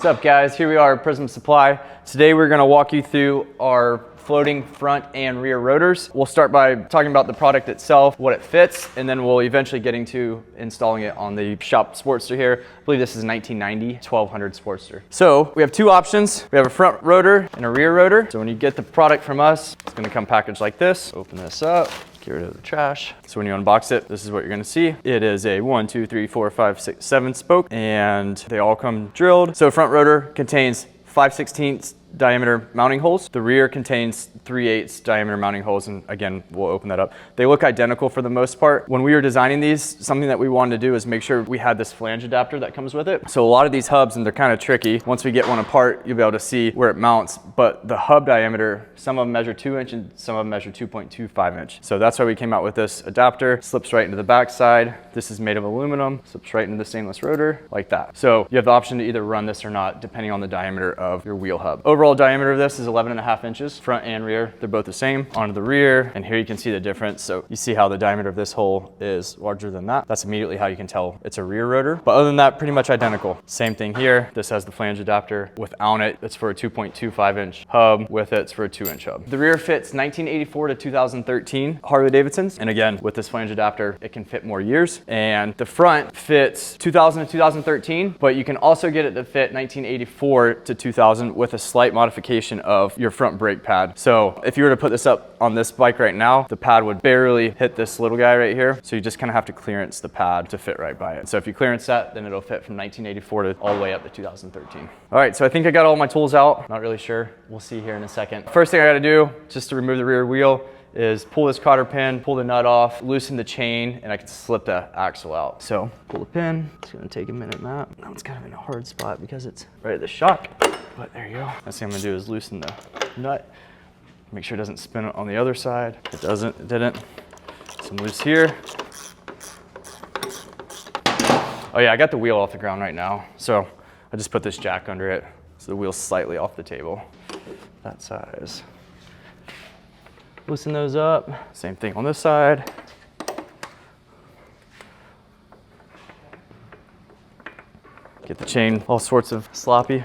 What's up guys, here we are at Prism Supply. Today we're gonna walk you through our floating front and rear rotors. We'll start by talking about the product itself, what it fits, and then we'll eventually get into installing it on the shop Sportster here. I believe this is 1990 1200 Sportster. So we have two options. We have a front rotor and a rear rotor. So when you get the product from us, it's gonna come packaged like this. Open this up. Get rid of the trash. So when you unbox it, this is what you're gonna see. It is a 1, 2, 3, 4, 5, 6, 7 spoke, and they all come drilled. So front rotor contains 5/16 diameter mounting holes. The rear contains 3/8 diameter mounting holes, and again, we'll open that up. They look identical for the most part. When we were designing these, something that we wanted to do is make sure we had this flange adapter that comes with it. So a lot of these hubs, and they're kind of tricky, once we get one apart, you'll be able to see where it mounts, but the hub diameter, some of them measure 2 inch and some of them measure 2.25 inch. So that's why we came out with this adapter. Slips right into the back side. This is made of aluminum, slips right into the stainless rotor like that. So you have the option to either run this or not, depending on the diameter of your wheel hub. Overall diameter of this is 11.5 inches, front and rear. They're both the same. Onto the rear, and here you can see the difference. So you see how the diameter of this hole is larger than that. That's immediately how you can tell it's a rear rotor. But other than that, pretty much identical. Same thing here. This has the flange adapter. Without it, it's for a 2.25 inch hub. With it, it's for a 2 inch hub. The rear fits 1984 to 2013 Harley Davidsons. And again, with this flange adapter, it can fit more years. And the front fits 2000 to 2013, but you can also get it to fit 1984 to 2000 with a slight modification of your front brake pad. So if you were to put this up on this bike right now, the pad would barely hit this little guy right here. So you just kind of have to clearance the pad to fit right by it. So if you clearance that, then it'll fit from 1984 to all the way up to 2013. All right, so I think I got all my tools out. Not really sure. We'll see here in a second. First thing I gotta do, just to remove the rear wheel, is pull this cotter pin, pull the nut off, loosen the chain, and I can slip the axle out. So pull the pin. It's gonna take a minute, Matt. Now it's kind of in a hard spot because it's right at the shock, but there you go. Next thing I'm gonna do is loosen the nut. Make sure it doesn't spin on the other side. It doesn't, it didn't. So I'm loose here. Oh yeah, I got the wheel off the ground right now. So I just put this jack under it. So the wheel's slightly off the table, that size. Loosen those up. Same thing on this side. Get the chain all sorts of sloppy.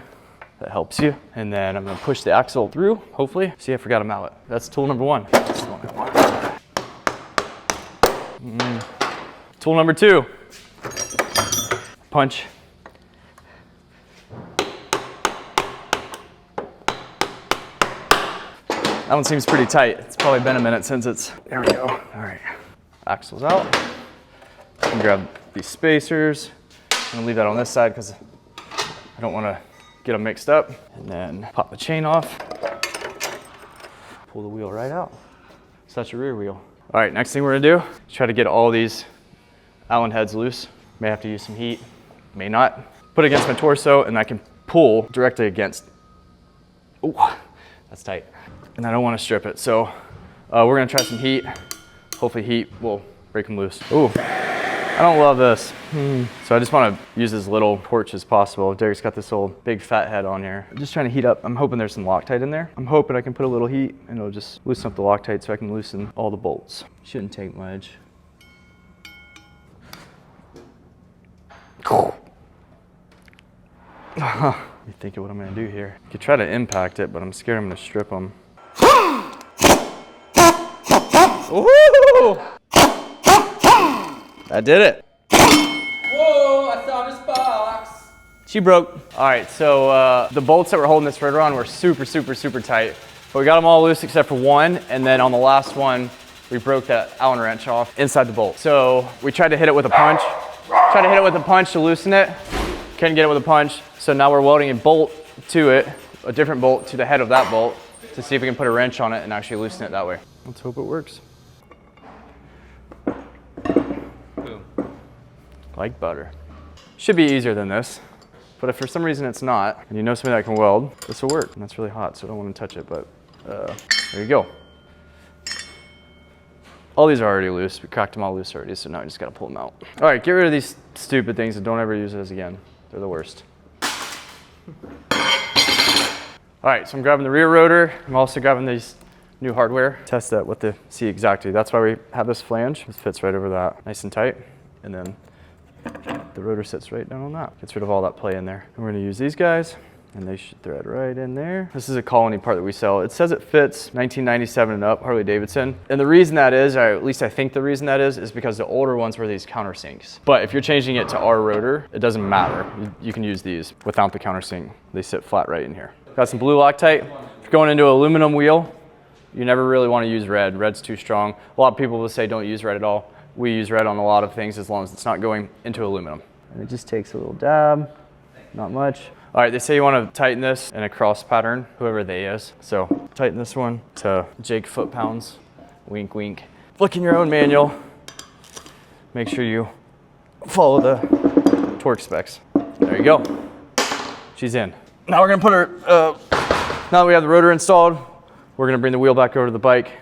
That helps you. And then I'm gonna push the axle through, hopefully. See, I forgot a mallet. That's tool number one. That's the one I want. Tool number two. Punch. That one seems pretty tight. It's probably been a minute since it's, there we go. All right, axle's out. I can grab these spacers. I'm gonna leave that on this side because I don't wanna get them mixed up. And then pop the chain off. Pull the wheel right out. So that's your rear wheel. All right, next thing we're gonna do is try to get all these Allen heads loose. May have to use some heat, may not. Put it against my torso and I can pull directly against. Ooh, that's tight. And I don't want to strip it. So we're gonna try some heat. Hopefully heat will break them loose. Ooh, I don't love this. So I just want to use as little torch as possible. Derek's got this old big fat head on here. I'm just trying to heat up. I'm hoping there's some Loctite in there. I'm hoping I can put a little heat and it'll just loosen up the Loctite so I can loosen all the bolts. Shouldn't take much. You're thinking what I'm gonna do here. I could try to impact it, but I'm scared I'm gonna strip them. Ooh! That did it. Whoa, I saw this box. She broke. All right, so the bolts that we're holding this rotor on were super tight. But we got them all loose except for one, and then on the last one, we broke that Allen wrench off inside the bolt. So we tried to hit it with a punch. Tried to hit it with a punch to loosen it. Couldn't get it with a punch. So now we're welding a bolt to it, a different bolt to the head of that bolt, to see if we can put a wrench on it and actually loosen it that way. Let's hope it works. Boom. Like butter. Should be easier than this, but if for some reason it's not, and you know somebody that can weld, this will work. And that's really hot, so I don't want to touch it, but there you go. All these are already loose. We cracked them all loose already, so now I just gotta pull them out. All right, get rid of these stupid things and don't ever use those again. They're the worst. All right, so I'm grabbing the rear rotor. I'm also grabbing these new hardware. Test that with the, see exactly. That's why we have this flange. It fits right over that, nice and tight. And then the rotor sits right down on that. Gets rid of all that play in there. And we're gonna use these guys, and they should thread right in there. This is a colony part that we sell. It says it fits 1997 and up, Harley Davidson. And the reason that is, or at least I think the reason that is because the older ones were these countersinks. But if you're changing it to our rotor, it doesn't matter. You can use these without the countersink. They sit flat right in here. Got some blue Loctite. If you're going into an aluminum wheel, you never really want to use red. Red's too strong. A lot of people will say don't use red at all. We use red on a lot of things as long as it's not going into aluminum. And it just takes a little dab, not much. All right, they say you want to tighten this in a cross pattern, whoever they is. So tighten this one to Jake foot-pounds, wink, wink. Look in your own manual. Make sure you follow the torque specs. There you go. She's in. Now we're gonna put her, now that we have the rotor installed, we're gonna bring the wheel back over to the bike,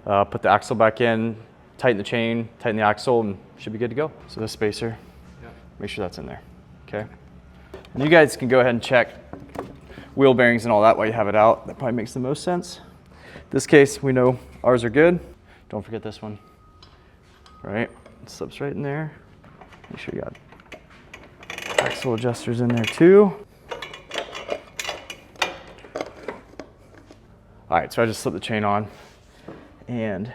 put the axle back in, tighten the chain, tighten the axle, and should be good to go. So this spacer, make sure that's in there, okay? And you guys can go ahead and check wheel bearings and all that while you have it out. That probably makes the most sense. In this case, we know ours are good. Don't forget this one, right? It slips right in there. Make sure you got axle adjusters in there too. All right, so I just slipped the chain on and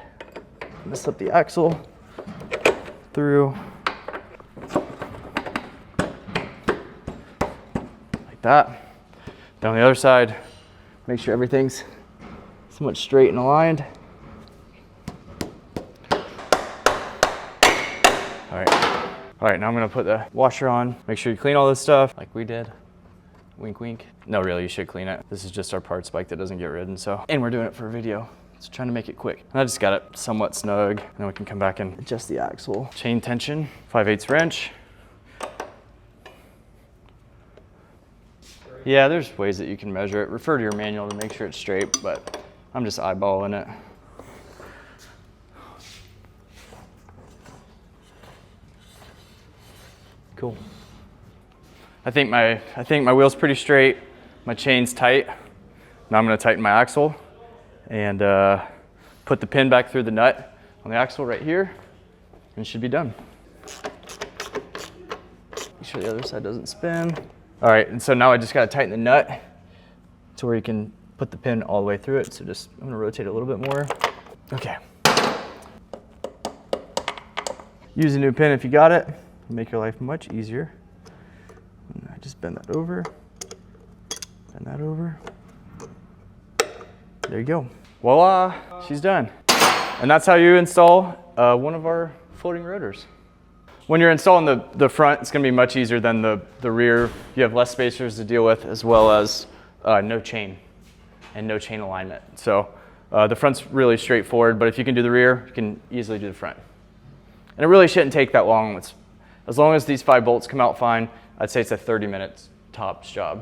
I'm gonna slip the axle through like that. Then on the other side, make sure everything's somewhat straight and aligned. All right, now I'm gonna put the washer on. Make sure you clean all this stuff like we did. Wink, wink. No, really, you should clean it. This is just our parts bike that doesn't get ridden, so. And we're doing it for a video, so trying to make it quick. And I just got it somewhat snug, and then we can come back and adjust the axle. Chain tension, 5/8 wrench. Yeah, there's ways that you can measure it. Refer to your manual to make sure it's straight, but I'm just eyeballing it. Cool. I think my wheel's pretty straight. My chain's tight. Now I'm gonna tighten my axle and put the pin back through the nut on the axle right here, and it should be done. Make sure the other side doesn't spin. All right, and so now I just gotta tighten the nut to where you can put the pin all the way through it. So I'm gonna rotate it a little bit more. Okay. Use a new pin if you got it. Make your life much easier. And I just bend that over, bend that over. There you go. Voila, she's done. And that's how you install one of our floating rotors. When you're installing the front, it's gonna be much easier than the rear. You have less spacers to deal with, as well as no chain and no chain alignment. So the front's really straightforward, but if you can do the rear, you can easily do the front. And it really shouldn't take that long. As long as these 5 bolts come out fine, I'd say it's a 30 minutes tops job.